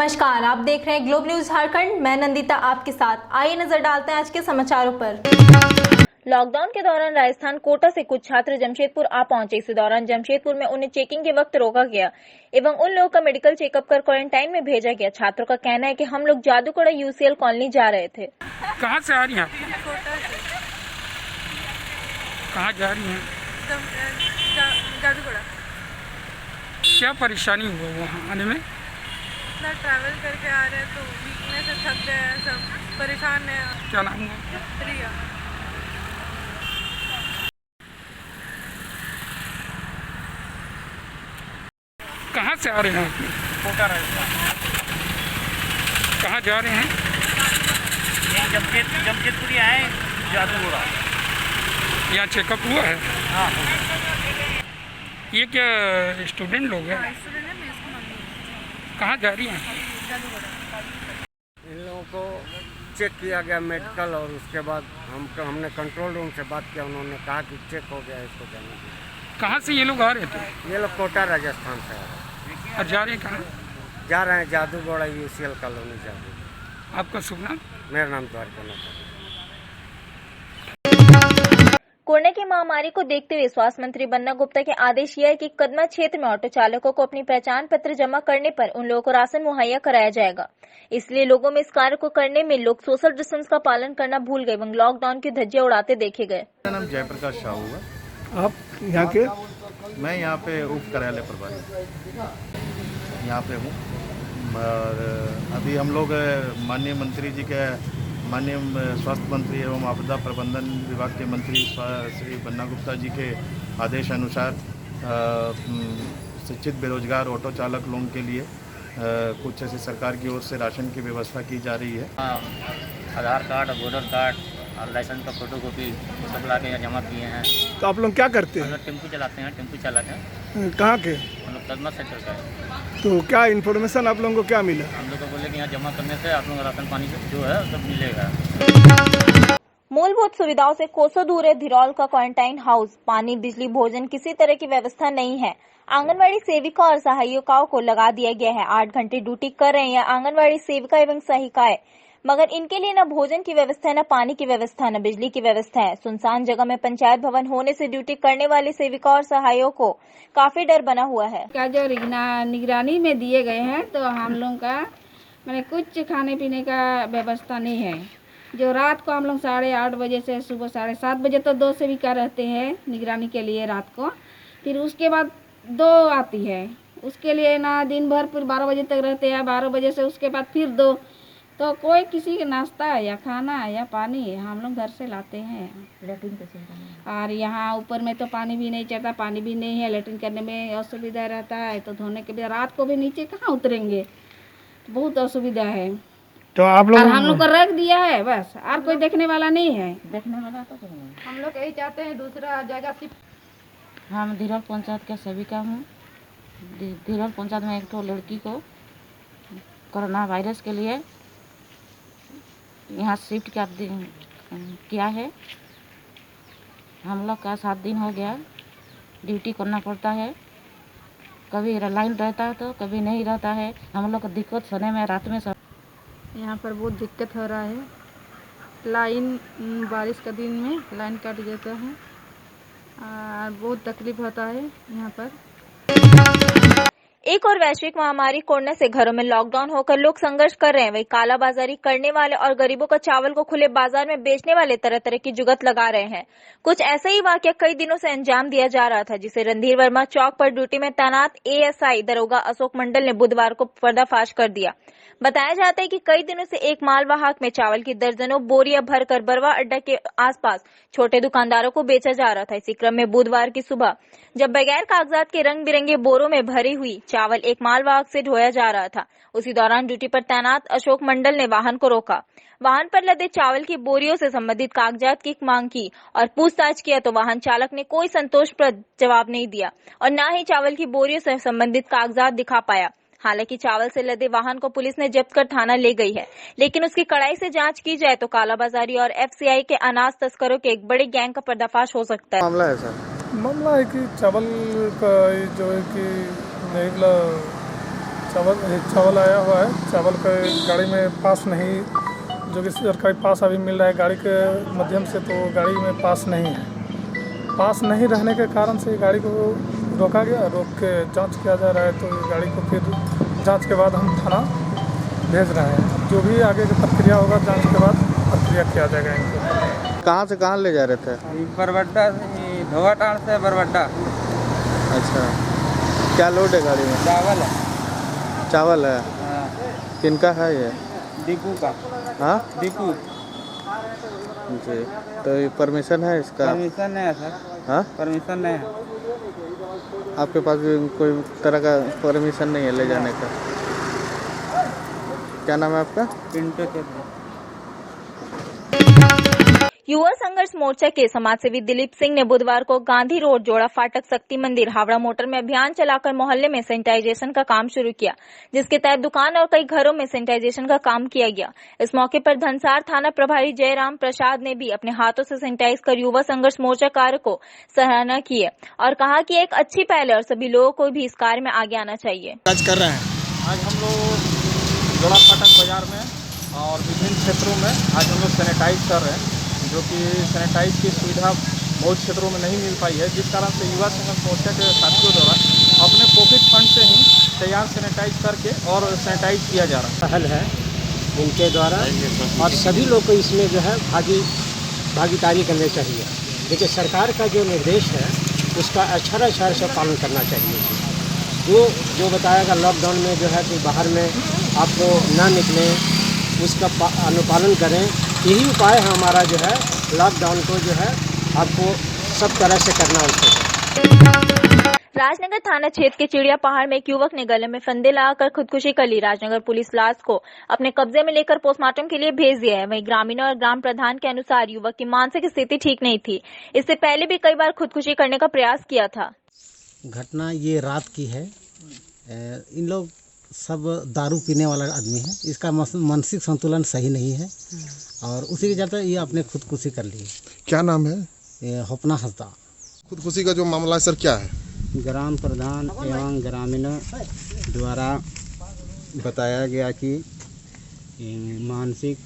नमस्कार, आप देख रहे हैं ग्लोब न्यूज झारखंड। मैं नंदिता आपके साथ। आइए नजर डालते हैं आज के समाचारों पर। लॉकडाउन के दौरान राजस्थान कोटा से कुछ छात्र जमशेदपुर आ पहुंचे। इसी दौरान जमशेदपुर में उन्हें चेकिंग के वक्त रोका गया एवं उन लोगों का मेडिकल चेकअप कर क्वारंटाइन में भेजा गया। छात्रों का कहना है कि हम लोग जादूकोड़ा यूसीएल कॉलोनी जा रहे थे। कहाँ से आ रही हैं? कोटा से। कहाँ जा रही हैं? जादूगढ़ा। क्या परेशानी हुआ वहाँ आने में? इतना ट्रैवल करके आ रहे हैं तो वीकनेस से थक गए हैं, सब परेशान हैं। क्या नाम है? प्रिया। कहाँ से आ रहे हैं? कोटा राजस्थान। कहाँ जा रहे हैं? जमशेदपुरी आए जादूगोड़ा। यहाँ चेकअप हुआ है? हाँ। ये क्या स्टूडेंट लोग हैं? स्टूडेंट है, मैं इसको मम्मी। कहाँ जा रही हैं? इन लोगों को चेक किया गया मेडिकल, और उसके बाद हमने कंट्रोल रूम से बात किया। उन्होंने कहा कि चेक हो गया, इसको जाने दीजिए। कहाँ से ये लोग आ रहे थे? ये लोग कोटा राजस्थान से आ रहे हैं। और जा रहे हैं कहाँ? जा रहे हैं जादूगोड़ा यूसीएल कॉलोनी जा रहे हैं। आपका शुभ नाम? मेरा नाम द्वारकानाथ है। कोरोना की महामारी को देखते हुए स्वास्थ्य मंत्री बन्ना गुप्ता के आदेश यह है कि कदमा क्षेत्र में ऑटो चालकों को अपनी पहचान पत्र जमा करने पर उन लोगों को राशन मुहैया कराया जाएगा। इसलिए लोगों में इस कार्य को करने में लोग सोशल डिस्टेंस का पालन करना भूल गए एवं लॉकडाउन की धज्जियां उड़ाते देखे गए। मेरा नाम जयप्रकाश साहू है। आप यहाँ के? मैं यहाँ पे उप कार्यालय प्रभारी यहाँ पे हूँ। और अभी हम लोग माननीय मंत्री जी के, माननीय स्वास्थ्य मंत्री एवं आपदा प्रबंधन विभाग के मंत्री श्री बन्ना गुप्ता जी के आदेश अनुसार शिक्षित बेरोजगार ऑटो चालक लोगों के लिए कुछ ऐसे सरकार की ओर से राशन की व्यवस्था की जा रही है। आधार कार्ड, वोटर कार्ड और लाइसेंस का फोटोकॉपी सब ला के यहाँ जमा किए हैं। तो आप लोग क्या करते हम हैं? लोग टेम्पू चलाते हैं, टेम्पू चालक हैं। कहाँ के? हम लोग कदमा सेक्टर का है। तो क्या इन्फॉर्मेशन आप लोगों को क्या मिला? हम लोग को बोले कि यहाँ जमा करने से आप लोग राशन पानी जो है सब मिलेगा। मूलभूत सुविधाओं से कोसों दूर है धिरौल का क्वारंटाइन हाउस। पानी, बिजली, भोजन किसी तरह की व्यवस्था नहीं है। आंगनवाड़ी सेविका और सहायिकाओं को लगा दिया गया है। 8 घंटे ड्यूटी कर रहे हैं आंगनवाड़ी सेविका एवं सहायिकाएं, मगर इनके लिए न भोजन की व्यवस्था, न पानी की व्यवस्था, न बिजली की व्यवस्था है। सुनसान जगह में पंचायत भवन होने से ड्यूटी करने वाली सेविका और सहायकों को काफी डर बना हुआ है। का जो निगरानी में दिए गए हैं तो हम लोग का मैंने कुछ खाने पीने का व्यवस्था नहीं है। जो रात को हम लोग 8:30 बजे से सुबह 7:30 बजे तो 2 सेविका रहते हैं निगरानी के लिए रात को। फिर उसके बाद 2 आती है, उसके लिए ना दिन भर फिर 12 बजे तक रहते हैं। 12 बजे से उसके बाद फिर 2। तो कोई किसी का नाश्ता या खाना या पानी हम लोग घर से लाते हैं। लेटरिन का सुविधा और यहाँ ऊपर में तो पानी भी नहीं चलता, पानी भी नहीं है। लेटरिन करने में असुविधा रहता है, तो धोने के लिए रात को भी नीचे कहाँ उतरेंगे, तो बहुत असुविधा है। तो आप लोग और हम लोग को रख दिया है बस, और कोई देखने वाला नहीं है। देखने वाला तो हम लोग यही चाहते हैं दूसरा जगह शिफ्ट। हम धिरौल पंचायत का सेविका हूँ। धिरौल पंचायत में एक तो लड़की को कोरोना वायरस के लिए यहाँ शिफ्ट किया है। हम लोग का 7 दिन हो गया ड्यूटी करना पड़ता है। कभी लाइन रहता है तो कभी नहीं रहता है। हम लोग को दिक्कत सोने में, रात में सब। यहाँ पर बहुत दिक्कत हो रहा है। लाइन बारिश का दिन में लाइन कट जाता है और बहुत तकलीफ होता है यहाँ पर। एक और वैश्विक महामारी कोरोना से घरों में लॉकडाउन होकर लोग संघर्ष कर रहे हैं, वही कालाबाजारी करने वाले और गरीबों का चावल को खुले बाजार में बेचने वाले तरह तरह की जुगत लगा रहे हैं। कुछ ऐसा ही वाकया कई दिनों से अंजाम दिया जा रहा था, जिसे रणधीर वर्मा चौक पर ड्यूटी में तैनात एएसआई दरोगा अशोक मंडल ने बुधवार को पर्दाफाश कर दिया। बताया जाता है कि कई दिनों से एक मालवाहक में चावल की दर्जनों बोरियां भरकर बरवा अड्डा के आसपास छोटे दुकानदारों को बेचा जा रहा था। इसी क्रम में बुधवार की सुबह जब बगैर कागजात के रंग बिरंगे बोरों में भरी हुई चावल एक मालवाहक से ढोया जा रहा था, उसी दौरान ड्यूटी पर तैनात अशोक मंडल ने वाहन को रोका। वाहन पर लदे चावल की बोरियों से संबंधित कागजात की मांग की और पूछताछ किया तो वाहन चालक ने कोई संतोषप्रद जवाब नहीं दिया और न ही चावल की बोरियों से संबंधित कागजात दिखा पाया। हालांकि चावल से लदे वाहन को पुलिस ने जब्त कर थाना ले गई है, लेकिन उसकी कड़ाई से जांच की जाए तो कालाबाजारी और एफसीआई के अनाज तस्करों के एक बड़े गैंग का पर्दाफाश हो सकता है। मामला है सर? मामला है कि चावल का जो है कि चावल आया हुआ है। चावल का गाड़ी में पास नहीं, जो कि सरकारी पास अभी मिल रहा है गाड़ी के माध्यम से, तो गाड़ी में पास नहीं है। पास नहीं रहने के कारण से गाड़ी को रोका गया, रोक के जांच किया जा रहा है। तो ये गाड़ी को फिर जांच के बाद हम थाना भेज रहे हैं। जो भी आगे की प्रक्रिया होगा जांच के बाद प्रक्रिया किया जाएगा इनको। कहाँ से कहाँ ले जा रहे थे? बरबड्डा से, धोवाटाड़ से बरबड्डा। अच्छा, क्या लोड है गाड़ी में? चावल है। चावल है? हाँ। किनका है ये? दीपू का। हाँ, दीपू जी। तो ये परमिशन है इसका? परमिशन नहीं है सर। हाँ, परमिशन नहीं है। आपके पास भी कोई तरह का परमिशन नहीं है ले जाने का? क्या नाम है आपका? पिंटो चौधरी। युवा संघर्ष मोर्चा के समाजसेवी दिलीप सिंह ने बुधवार को गांधी रोड, जोड़ा फाटक, शक्ति मंदिर, हावड़ा मोटर में अभियान चलाकर मोहल्ले में सैनिटाइजेशन का काम शुरू किया, जिसके तहत दुकान और कई घरों में सैनिटाइजेशन का काम किया गया। इस मौके पर धनसार थाना प्रभारी जयराम प्रसाद ने भी अपने हाथों से सैनिटाइज कर युवा संघर्ष मोर्चा कार्य को सराहना की है और कहा कि एक अच्छी पहल है और सभी लोगों को भी इस कार्य में आगे आना चाहिए। आज कर रहे हैं। आज हम लोग जोड़ा फाटक बाजार में और विभिन्न क्षेत्रों में आज हम लोग सैनिटाइज कर रहे हैं, जो कि सैनिटाइज की सुविधा बहुत क्षेत्रों में नहीं मिल पाई है, जिस कारण से युवा संघर्ष मोर्चा के साथियों द्वारा अपने पॉकेट फंड से ही तैयार सैनिटाइज करके और सैनिटाइज किया जा रहा है। पहल है इनके द्वारा और सभी लोग को इसमें जो है भागीदारी करनी चाहिए। देखिए, सरकार का जो निर्देश है उसका अक्षर से पालन करना चाहिए। जो बताएगा लॉकडाउन में जो है कि बाहर में आपको ना निकलें, उसका अनुपालन करें। यही उपाय है हमारा, जो है लॉकडाउन को जो है आपको सब तरह से करना होता है। राजनगर थाना क्षेत्र के चिड़िया पहाड़ में एक युवक ने गले में फंदे लगाकर खुदकुशी कर ली। राजनगर पुलिस लाश को अपने कब्जे में लेकर पोस्टमार्टम के लिए भेज दिया है। वहीं ग्रामीणों और ग्राम प्रधान के अनुसार युवक की मानसिक स्थिति ठीक नहीं थी। इससे पहले भी कई बार खुदकुशी करने का प्रयास किया था। घटना ये रात की है। इन लोग सब दारू पीने वाला आदमी है, इसका मानसिक संतुलन सही नहीं है और उसी के चलते ये अपने खुदकुशी कर ली। क्या नाम है? होपना हंसदा। खुदकुशी का जो मामला है सर क्या है? ग्राम प्रधान एवं ग्रामीणों द्वारा बताया गया कि मानसिक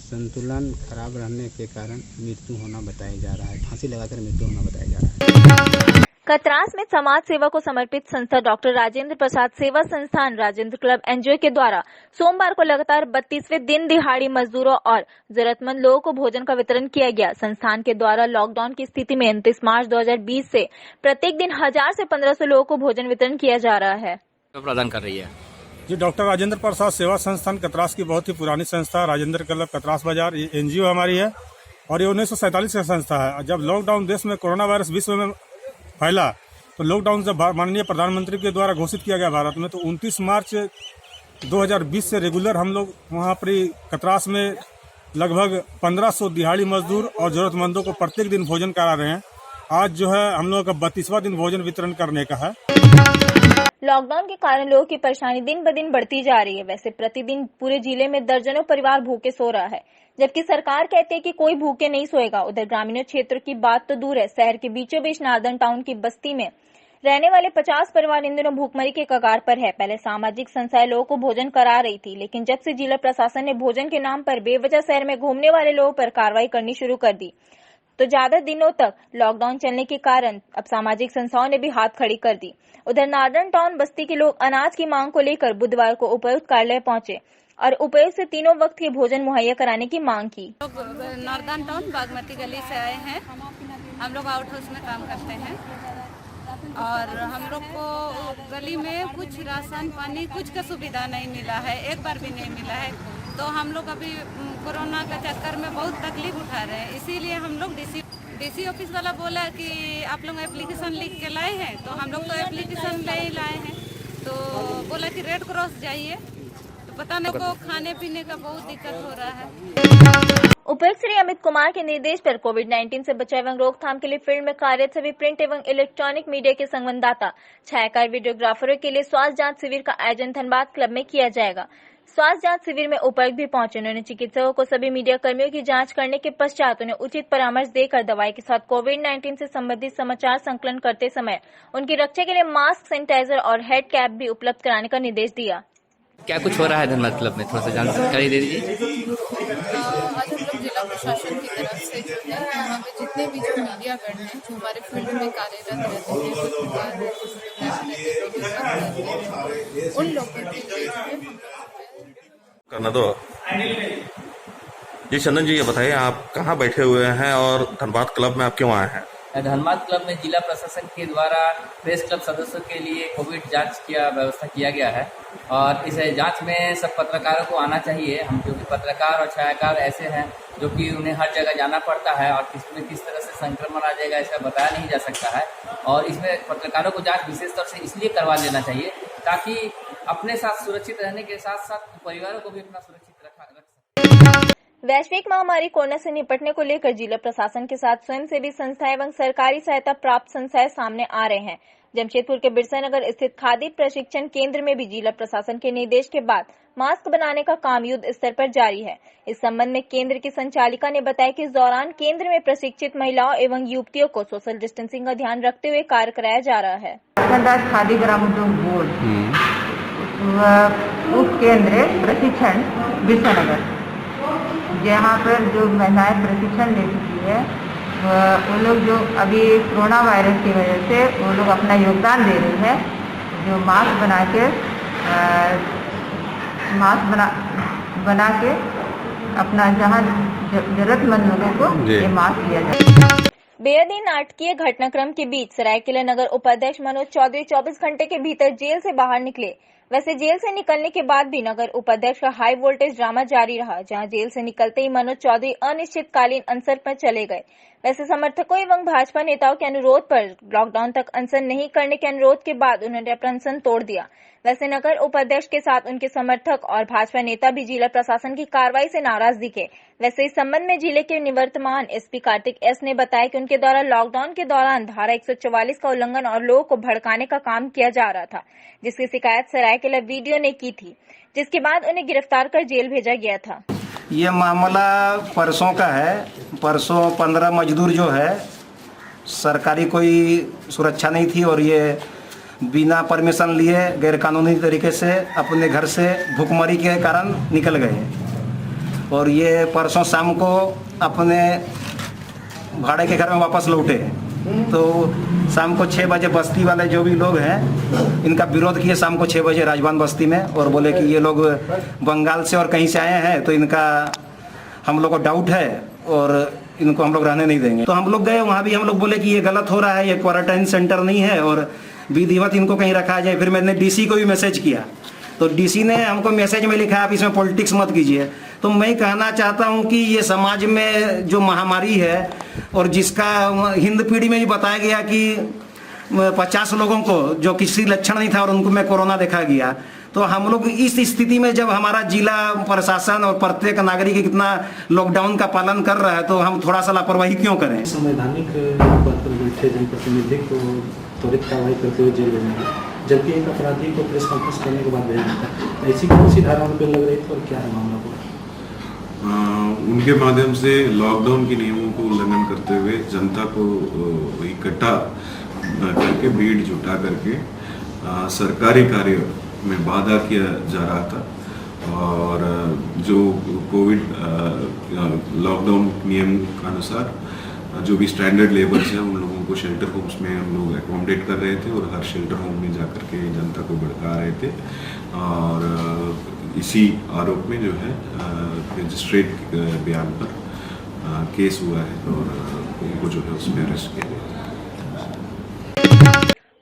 संतुलन खराब रहने के कारण मृत्यु होना बताया जा रहा है। फांसी लगाकर मृत्यु होना बताया जा रहा है। कतरास में समाज सेवा को समर्पित संस्था डॉक्टर राजेंद्र प्रसाद सेवा संस्थान राजेंद्र क्लब एनजीओ के द्वारा सोमवार को लगातार 32वें दिन दिहाड़ी मजदूरों और जरूरतमंद लोगों को भोजन का वितरण किया गया। संस्थान के द्वारा लॉकडाउन की स्थिति में 29 मार्च 2020 से प्रत्येक दिन 1000 से 1500 लोगों को भोजन वितरण किया जा रहा है। प्रदान कर रही है जी डॉक्टर राजेंद्र प्रसाद सेवा संस्थान कतरास की बहुत ही पुरानी संस्था, राजेंद्र क्लब कतरास बाजार, ये एनजीओ हमारी है और ये 1947 की संस्था है। जब लॉकडाउन देश में कोरोना वायरस विश्व में फैला तो लॉकडाउन जब माननीय प्रधानमंत्री के द्वारा घोषित किया गया भारत में, तो 29 मार्च 2020 से रेगुलर हम लोग वहाँ पर कतरास में लगभग 1500 दिहाड़ी मजदूर और जरूरतमंदों को प्रत्येक दिन भोजन करा रहे हैं। आज जो है हम लोग का 32वां दिन भोजन वितरण करने का है। लॉकडाउन के कारण लोगों की परेशानी दिन ब दिन बढ़ती जा रही है। वैसे प्रतिदिन पूरे जिले में दर्जनों परिवार भूखे सो रहा है, जबकि सरकार कहती है कि कोई भूखे नहीं सोएगा। उधर ग्रामीण क्षेत्र की बात तो दूर है, शहर के बीचों बीच नार्दन टाउन की बस्ती में रहने वाले 50 परिवार इन दिनों भूखमरी के कगार पर है। पहले सामाजिक संस्थाएं लोगों को भोजन करा रही थी, लेकिन जब से जिला प्रशासन ने भोजन के नाम पर बेवजह शहर में घूमने वाले लोगों पर कार्रवाई करनी शुरू कर दी, तो ज्यादा दिनों तक लॉकडाउन चलने के कारण अब सामाजिक संस्थाओं ने भी हाथ खड़ी कर दी। उधर नार्दन टाउन बस्ती के लोग अनाज की मांग को लेकर बुधवार को उपायुक्त कार्यालय पहुंचे और उपायुक्त से तीनों वक्त के भोजन मुहैया कराने की मांग की। नार्दन टाउन बागमती गली से आए हैं। हम लोग आउट हाउस में काम करते हैं और हम लोग को गली में कुछ राशन पानी कुछ का सुविधा नहीं मिला है, एक बार भी नहीं मिला है। तो हम लोग अभी कोरोना के चक्कर में बहुत तकलीफ उठा रहे हैं। इसीलिए हम लोग डीसी ऑफिस वाला बोला कि आप लोग एप्लीकेशन लिख के लाए हैं, तो हम लोग तो एप्लीकेशन ले ही लाए हैं। तो बोला कि रेड क्रॉस जाइए, तो पता नहीं को खाने पीने का बहुत दिक्कत हो रहा है। उपायुक्त श्री अमित कुमार के निर्देश पर कोविड-19 से बचाव एवं रोकथाम के लिए फील्ड में कार्यरत सभी प्रिंट एवं इलेक्ट्रॉनिक मीडिया के संवाददाता, छायाकार, वीडियोग्राफरों के लिए स्वास्थ्य जांच शिविर का आयोजन धनबाद क्लब में किया जाएगा। स्वास्थ्य जांच शिविर में उपायुक्त भी पहुंचे। उन्होंने चिकित्सकों को सभी मीडिया कर्मियों की जांच करने के पश्चात उन्हें उचित परामर्श देकर दवाई के साथ कोविड-19 से संबंधित समाचार संकलन करते समय उनकी रक्षा के लिए मास्क, सैनिटाइजर और हेड कैप भी उपलब्ध कराने का निर्देश दिया। क्या कुछ हो रहा है धनबाद क्लब में, थोड़ा सा जानकारी दे दीजिए। आज हम लोग जिला प्रशासन की तरफ से जो है यहाँ पे जितने भी जो मीडिया कर्मी हैं जो हमारे फील्ड में कार्यरत रहते हैं, उन लोगों के लिए जो है करना दो जी। चंदन जी, ये बताइए आप कहाँ बैठे हुए हैं और धनबाद क्लब में आप क्यों आए हैं? धनबाद क्लब में जिला प्रशासन के द्वारा प्रेस क्लब सदस्यों के लिए कोविड जांच की व्यवस्था किया गया है और इस जांच में सब पत्रकारों को आना चाहिए। हम जो कि पत्रकार और छायाकार ऐसे हैं जो कि उन्हें हर जगह जाना पड़ता है और किसमें किस तरह से संक्रमण आ जाएगा ऐसा बताया नहीं जा सकता है और इसमें पत्रकारों को जांच विशेष तौर से इसलिए करवा लेना चाहिए ताकि अपने साथ सुरक्षित रहने के साथ साथ परिवारों को भी अपना सुरक्षित रख सके। वैश्विक महामारी कोरोना से निपटने को लेकर जिला प्रशासन के साथ स्वयंसेवी संस्थाएं एवं सरकारी सहायता प्राप्त संस्थाएं सामने आ रहे हैं। जमशेदपुर के बिरसा नगर स्थित खादी प्रशिक्षण केंद्र में भी जिला प्रशासन के निर्देश के बाद मास्क बनाने का काम युद्ध स्तर पर जारी है। इस संबंध में केंद्र की संचालिका ने बताया कि इस दौरान केंद्र में प्रशिक्षित महिलाओं एवं युवतियों को सोशल डिस्टेंसिंग का ध्यान रखते हुए कार्य कराया जा रहा है। खादी ग्रामोद्योग बोर्ड उप केंद्र प्रशिक्षण बिरसा नगर, जहाँ पर जो महिलाएं प्रशिक्षण ले चुकी है वो लोग जो अभी कोरोना वायरस की वजह से वो लोग अपना योगदान दे रही है, जो मास्क बना के अपना जहाँ जरूरतमंद लोगों को ये मास्क दिया जाए। बेहद ही नाटकीय घटनाक्रम के बीच सरायकेला नगर उपाध्यक्ष मनोज चौधरी 24 घंटे के भीतर जेल से बाहर निकले। वैसे जेल से निकलने के बाद भी नगर उपाध्यक्ष का हाई वोल्टेज ड्रामा जारी रहा, जहां जेल से निकलते ही मनोज चौधरी अनिश्चितकालीन अनशन पर चले गए। वैसे समर्थकों एवं भाजपा नेताओं के अनुरोध पर लॉकडाउन तक अनशन नहीं करने के अनुरोध के बाद उन्होंने अपना अनशन तोड़ दिया। वैसे नगर उपाध्यक्ष के साथ उनके समर्थक और भाजपा नेता भी जिला प्रशासन की कार्रवाई से नाराज दिखे। वैसे इस संबंध में जिले के निवर्तमान एसपी कार्तिक एस ने बताया कि उनके द्वारा लॉकडाउन के दौरान धारा 144 का उल्लंघन और लोगों को भड़काने का काम किया जा रहा था, जिसकी शिकायत सरायकेला वीडियो ने की थी, जिसके बाद उन्हें गिरफ्तार कर जेल भेजा गया था। ये मामला परसों का है। परसों 15 मजदूर जो है सरकारी कोई सुरक्षा नहीं थी और ये बिना परमिशन लिए गैरकानूनी तरीके से अपने घर से भूखमरी के कारण निकल गए और ये परसों शाम को अपने भाड़े के घर में वापस लौटे। तो शाम को 6 बजे बस्ती वाले जो भी लोग हैं इनका विरोध किए शाम को 6 बजे राजबान बस्ती में और बोले कि ये लोग बंगाल से और कहीं से आए हैं तो इनका हम लोग को डाउट है और इनको हम लोग रहने नहीं देंगे। तो हम लोग गए, वहाँ भी हम लोग बोले कि ये गलत हो रहा है, ये क्वारंटाइन सेंटर नहीं है और विधिवत इनको कहीं रखा जाए। फिर मैंने डीसी को भी मैसेज किया तो डीसी ने हमको मैसेज में लिखा आप इसमें पॉलिटिक्स मत कीजिए। तो मैं कहना चाहता हूं कि ये समाज में जो महामारी है और जिसका हिंद पीढ़ी में भी बताया गया कि 50 लोगों को जो किसी लक्षण नहीं था और उनको में कोरोना देखा गया, तो हम लोग इस स्थिति में जब हमारा जिला प्रशासन और प्रत्येक नागरिक कितना लॉकडाउन का पालन कर रहा है तो हम थोड़ा सा लापरवाही क्यों करें। संवैधानिक पद पर बैठे जनप्रतिनिधि को त्वरित कार्रवाई करते हुए जेल भेजेंगे, जबकि एक अपराधी को प्रेस कॉन्फ्रेंस करने के बाद भेजेंगे। ऐसी कौन सी धाराओं पर लग रही थी और क्या है मामला को? उनके माध्यम से लॉकडाउन के नियमों को उल्लंघन करते हुए जनता को इकट्ठा करके भीड़ जुटा करके सरकारी कार्य में बाधा किया जा रहा था और जो कोविड लॉकडाउन नियम के अनुसार जो भी स्टैंडर्ड लेबर्स हैं उन लोगों को शेल्टर होम्स में हम लोग एकोमोडेट कर रहे थे और हर शेल्टर होम में जाकर के जनता को भड़का रहे थे और इसी आरोप में जो है मजिस्ट्रेट बयान पर केस हुआ है और उनको जो है उसमें अरेस्ट किया गया।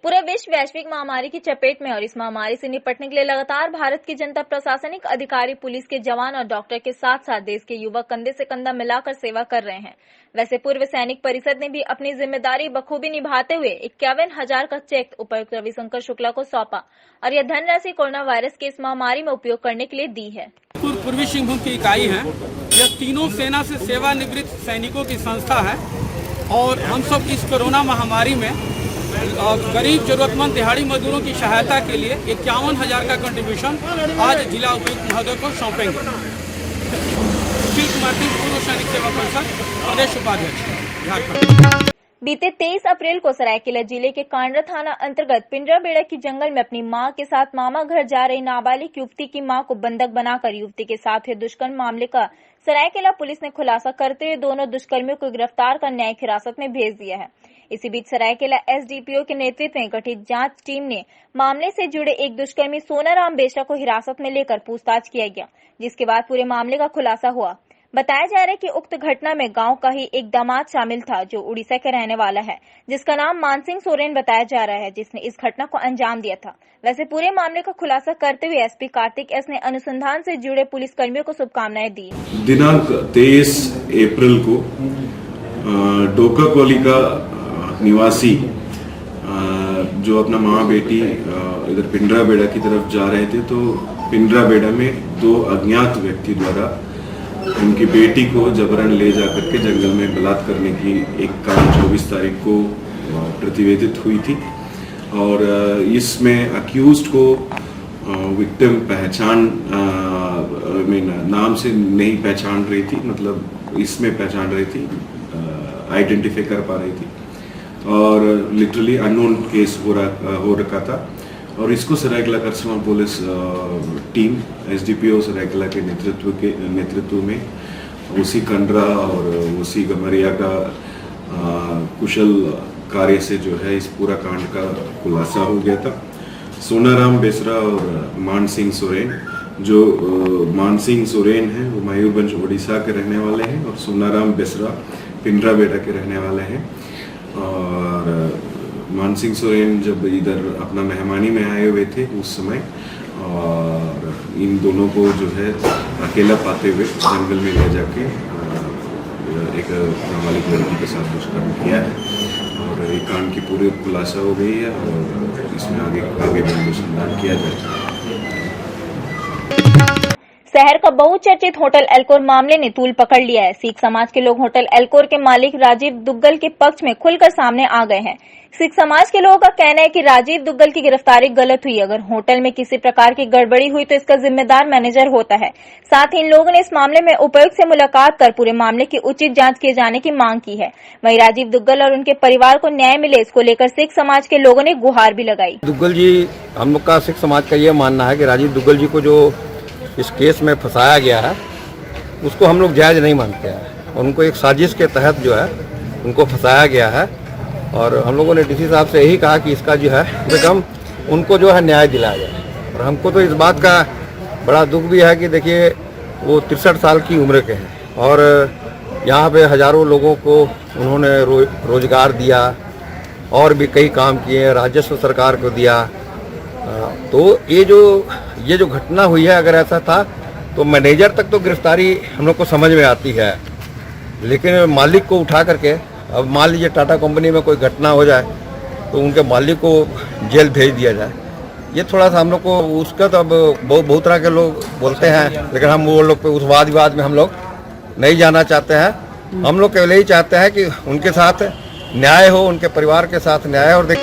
पूरा विश्व वैश्विक महामारी की चपेट में और इस महामारी से निपटने के लिए लगातार भारत की जनता, प्रशासनिक अधिकारी, पुलिस के जवान और डॉक्टर के साथ साथ देश के युवक कंधे से कंधा मिलाकर सेवा कर रहे हैं। वैसे पूर्व सैनिक परिषद ने भी अपनी जिम्मेदारी बखूबी निभाते हुए 51,000 का चेक उपायुक्त रविशंकर शुक्ला को सौंपा और यह धनराशि कोरोना वायरस की इस महामारी में उपयोग करने के लिए दी है। पूर्वी सिंहभूम की इकाई है, यह तीनों सेना से सेवानिवृत्त सैनिकों की संस्था है और हम सब इस कोरोना महामारी में गरीब जरूरतमंद दिहाड़ी मजदूरों की सहायता के लिए 51,000 का कंट्रीब्यूशन आज जिला उपायुक्त महोदय को सौंपेंगे। सुशील कुमार सिंह, पूर्व सैनिक सेवा परिषद प्रदेश उपाध्यक्ष, झारखंड। बीते 23 अप्रैल को सरायकेला जिले के कांडरा थाना अंतर्गत पिंजराबेड़ा की जंगल में अपनी मां के साथ मामा घर जा रही नाबालिग युवती की मां को बंधक बनाकर युवती के साथ हुए दुष्कर्म मामले का सरायकेला पुलिस ने खुलासा करते हुए दोनों दुष्कर्मियों को गिरफ्तार कर न्यायिक हिरासत में भेज दिया है। इसी बीच सरायकेला एसडीपीओ के नेतृत्व में गठित जांच टीम ने मामले से जुड़े एक दुष्कर्मी सोनाराम बेसरा को हिरासत में लेकर पूछताछ किया गया, जिसके बाद पूरे मामले का खुलासा हुआ। बताया जा रहा है कि उक्त घटना में गांव का ही एक दामाद शामिल था जो उड़ीसा के रहने वाला है, जिसका नाम मानसिंह सोरेन बताया जा रहा है, जिसने इस घटना को अंजाम दिया था। वैसे पूरे मामले का खुलासा करते हुए एसपी कार्तिक एस ने अनुसंधान से जुड़े पुलिसकर्मियों को शुभकामनाएं दी। दिनांक 23 अप्रैल को डोकाकोली का निवासी जो अपना माँ बेटी इधर पिंजराबेड़ा की तरफ जा रहे थे, तो पिंजराबेड़ा में दो अज्ञात व्यक्ति द्वारा उनकी बेटी को जबरन ले जाकर के जंगल में बलात्कार करने की एक काम 24 तारीख को प्रतिवेदित हुई थी। और इसमें अक्यूज्ड को विक्टिम पहचान नाम से नहीं पहचान रही थी, मतलब इसमें पहचान रही थी, आइडेंटिफाई कर पा रही थी, और लिटरली अननोन केस हो रखा था। और इसको सरायकेला करसमा पुलिस टीम एसडीपीओ सरायकेला के नेतृत्व में उसी कंडरा और उसी गमरिया का कुशल कार्य से जो है इस पूरा कांड का खुलासा हो गया था। सोनाराम बेसरा और मानसिंह सोरेन, जो मानसिंह सोरेन है वो मयूरभंज उड़ीसा के रहने वाले हैं और सोनाराम बेसरा पिंजराबेड़ा के रहने वाले हैं। और मानसिंह सोरेन जब इधर अपना मेहमानी में आए हुए थे उस समय, और इन दोनों को जो है अकेला पाते हुए जंगल में ले जाके एक नाबालिग लड़की के साथ दुष्कर्म किया है। और ये कांड की पूरी खुलासा हो गई है और इसमें आगे भी अनुसंधान किया जाएगा। शहर का बहुचर्चित होटल एल्कोर मामले ने तूल पकड़ लिया है। सिख समाज के लोग होटल एल्कोर के मालिक राजीव दुग्गल के पक्ष में खुलकर सामने आ गए हैं। सिख समाज के लोगों का कहना है कि राजीव दुग्गल की गिरफ्तारी गलत हुई। अगर होटल में किसी प्रकार की गड़बड़ी हुई तो इसका जिम्मेदार मैनेजर होता है। साथ ही इन लोगों ने इस मामले में उपायुक्त से मुलाकात कर पूरे मामले की उचित जांच किए जाने की मांग की है। वहीं राजीव दुग्गल और उनके परिवार को न्याय मिले, इसको लेकर सिख समाज के लोगों ने गुहार भी लगाई। दुग्गल जी, हम लोग का सिख समाज का ये मानना है कि राजीव दुग्गल जी को जो इस केस में फंसाया गया है उसको हम लोग जायज़ नहीं मानते हैं। उनको एक साजिश के तहत जो है उनको फंसाया गया है, और हम लोगों ने डीसी साहब से यही कहा कि इसका जो है कम से कम उनको जो है न्याय दिलाया जाए। और हमको तो इस बात का बड़ा दुख भी है कि देखिए वो 63 साल की उम्र के हैं और यहाँ पे हज़ारों लोगों को उन्होंने रोजगार दिया और भी कई काम किए, राजस्व सरकार को दिया। तो ये जो घटना हुई है, अगर ऐसा था तो मैनेजर तक तो गिरफ्तारी हम लोग को समझ में आती है, लेकिन मालिक को उठा करके, अब मान लीजिए टाटा कंपनी में कोई घटना हो जाए तो उनके मालिक को जेल भेज दिया जाए, ये थोड़ा सा हम लोग को उसका तो अब बहुत तरह के लोग बोलते हैं, लेकिन हम वो लोग पे उस वाद विवाद में हम लोग नहीं जाना चाहते हैं। हम लोग केवल यही चाहते हैं कि उनके साथ न्याय हो, उनके परिवार के साथ न्याय। और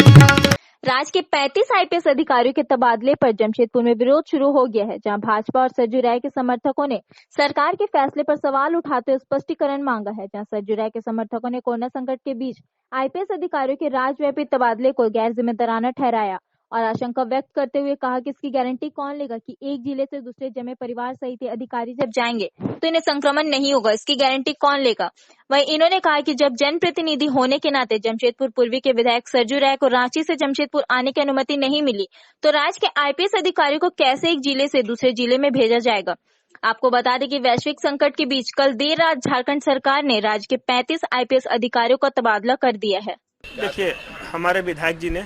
राज्य के 35 आईपीएस अधिकारियों के तबादले पर जमशेदपुर में विरोध शुरू हो गया है, जहां भाजपा और सरजू राय के समर्थकों ने सरकार के फैसले पर सवाल उठाते हुए स्पष्टीकरण मांगा है। जहां सरजू राय के समर्थकों ने कोरोना संकट के बीच आईपीएस अधिकारियों के राज्यव्यापी तबादले को गैर जिम्मेदाराना ठहराया और आशंका व्यक्त करते हुए कहा कि इसकी गारंटी कौन लेगा कि एक जिले से दूसरे जमे परिवार सहित अधिकारी जब जाएंगे तो इन्हें संक्रमण नहीं होगा, इसकी गारंटी कौन लेगा। वहीं इन्होंने कहा कि जब जनप्रतिनिधि होने के नाते जमशेदपुर पूर्वी के विधायक सरजू राय को रांची से जमशेदपुर आने की अनुमति नहीं मिली तो राज्य के आईपीएस अधिकारियों को कैसे एक जिले से दूसरे जिले में भेजा जाएगा। आपको बता दें कि वैश्विक संकट के बीच कल देर रात झारखंड सरकार ने राज्य के 35 आईपीएस अधिकारियों का तबादला कर दिया है। देखिए, हमारे विधायक जी ने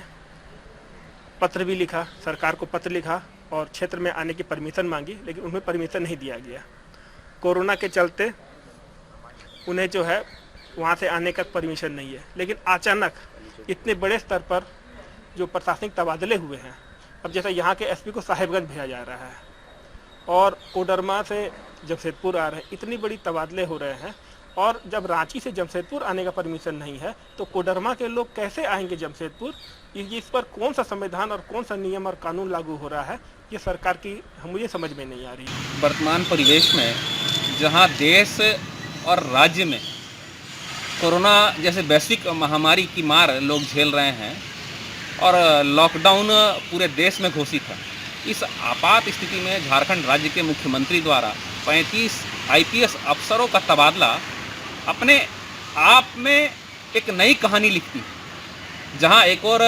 पत्र भी लिखा, सरकार को पत्र लिखा और क्षेत्र में आने की परमिशन मांगी, लेकिन उन्हें परमिशन नहीं दिया गया। कोरोना के चलते उन्हें जो है वहाँ से आने का परमिशन नहीं है। लेकिन अचानक इतने बड़े स्तर पर जो प्रशासनिक तबादले हुए हैं, अब जैसे यहाँ के एसपी को साहेबगंज भेजा जा रहा है और कोडरमा से जमशेदपुर आ रहे हैं, इतनी बड़ी तबादले हो रहे हैं और जब रांची से जमशेदपुर आने का परमिशन नहीं है तो कोडरमा के लोग कैसे आएंगे जमशेदपुर? इस पर कौन सा संविधान और कौन सा नियम और कानून लागू हो रहा है, ये सरकार की मुझे समझ में नहीं आ रही। वर्तमान परिवेश में जहां देश और राज्य में कोरोना जैसे वैश्विक महामारी की मार लोग झेल रहे हैं और लॉकडाउन पूरे देश में घोषित है, इस आपात स्थिति में झारखंड राज्य के मुख्यमंत्री द्वारा 35 IPS अफसरों का तबादला अपने आप में एक नई कहानी लिखती है, जहां एक और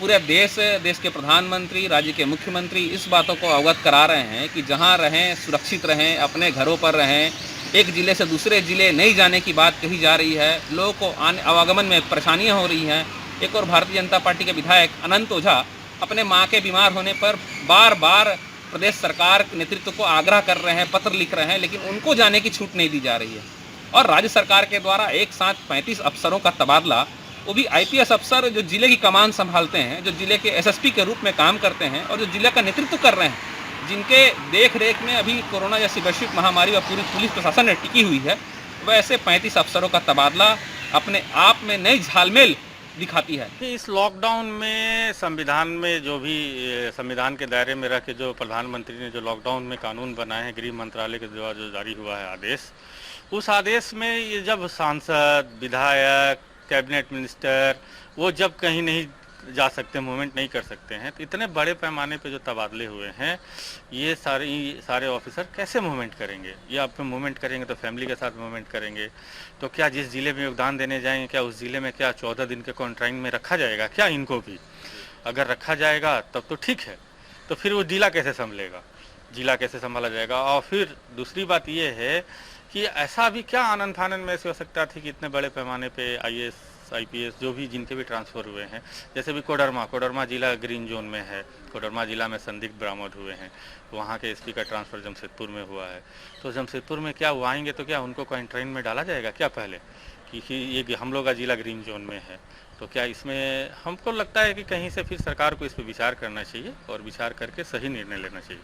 पूरे देश के प्रधानमंत्री, राज्य के मुख्यमंत्री इस बातों को अवगत करा रहे हैं कि जहां रहें सुरक्षित रहें, अपने घरों पर रहें, एक ज़िले से दूसरे ज़िले नहीं जाने की बात कही जा रही है, लोगों को आवागमन में परेशानियां हो रही हैं। एक और भारतीय जनता पार्टी के विधायक अनंत ओझा अपने मां के बीमार होने पर बार बार प्रदेश सरकार के नेतृत्व को आग्रह कर रहे हैं, पत्र लिख रहे हैं, लेकिन उनको जाने की छूट नहीं दी जा रही है। और राज्य सरकार के द्वारा एक साथ 35 अफसरों का तबादला, वो भी IPS अफसर जो जिले की कमान संभालते हैं, जो जिले के SSP के रूप में काम करते हैं और जो जिले का नेतृत्व कर रहे हैं, जिनके देख रेख में अभी कोरोना जैसी वैश्विक महामारी व पूरी पुलिस प्रशासन ने टिकी हुई है, वैसे 35 अफसरों का तबादला अपने आप में नई झालमेल दिखाती है। इस लॉकडाउन में संविधान में जो भी संविधान के दायरे में रह के जो प्रधानमंत्री ने जो लॉकडाउन में कानून बनाए हैं, गृह मंत्रालय के द्वारा जो जारी हुआ है आदेश, उस आदेश में ये जब सांसद, विधायक, कैबिनेट मिनिस्टर वो जब कहीं नहीं जा सकते, मूवमेंट नहीं कर सकते हैं, तो इतने बड़े पैमाने पे जो तबादले हुए हैं, ये सारे ऑफिसर कैसे मूवमेंट करेंगे? ये आप मूवमेंट करेंगे तो फैमिली के साथ मूवमेंट करेंगे, तो क्या जिस ज़िले में योगदान देने जाएंगे, क्या उस ज़िले में क्या 14 दिन के क्वारंटाइन में रखा जाएगा क्या इनको भी? अगर रखा जाएगा तब तो ठीक है, तो फिर वो जिला कैसे संभलेगा, जिला कैसे संभाला जाएगा? और फिर दूसरी बात ये है कि ऐसा भी क्या आनंद फानंद में ऐसे हो सकता थी कि इतने बड़े पैमाने पे IAS IPS जो भी जिनके भी ट्रांसफ़र हुए हैं, जैसे भी कोडरमा जिला ग्रीन जोन में है, कोडरमा जिला में संदिग्ध बरामद हुए हैं, वहाँ के SP का ट्रांसफ़र जमशेदपुर में हुआ है, तो जमशेदपुर में क्या वो आएंगे तो क्या उनको क्वारंटाइन में डाला जाएगा क्या पहले कि ये हम लोग का जिला ग्रीन जोन में है? तो क्या इसमें हमको लगता है कि कहीं से फिर सरकार को इस पर विचार करना चाहिए और विचार करके सही निर्णय लेना चाहिए।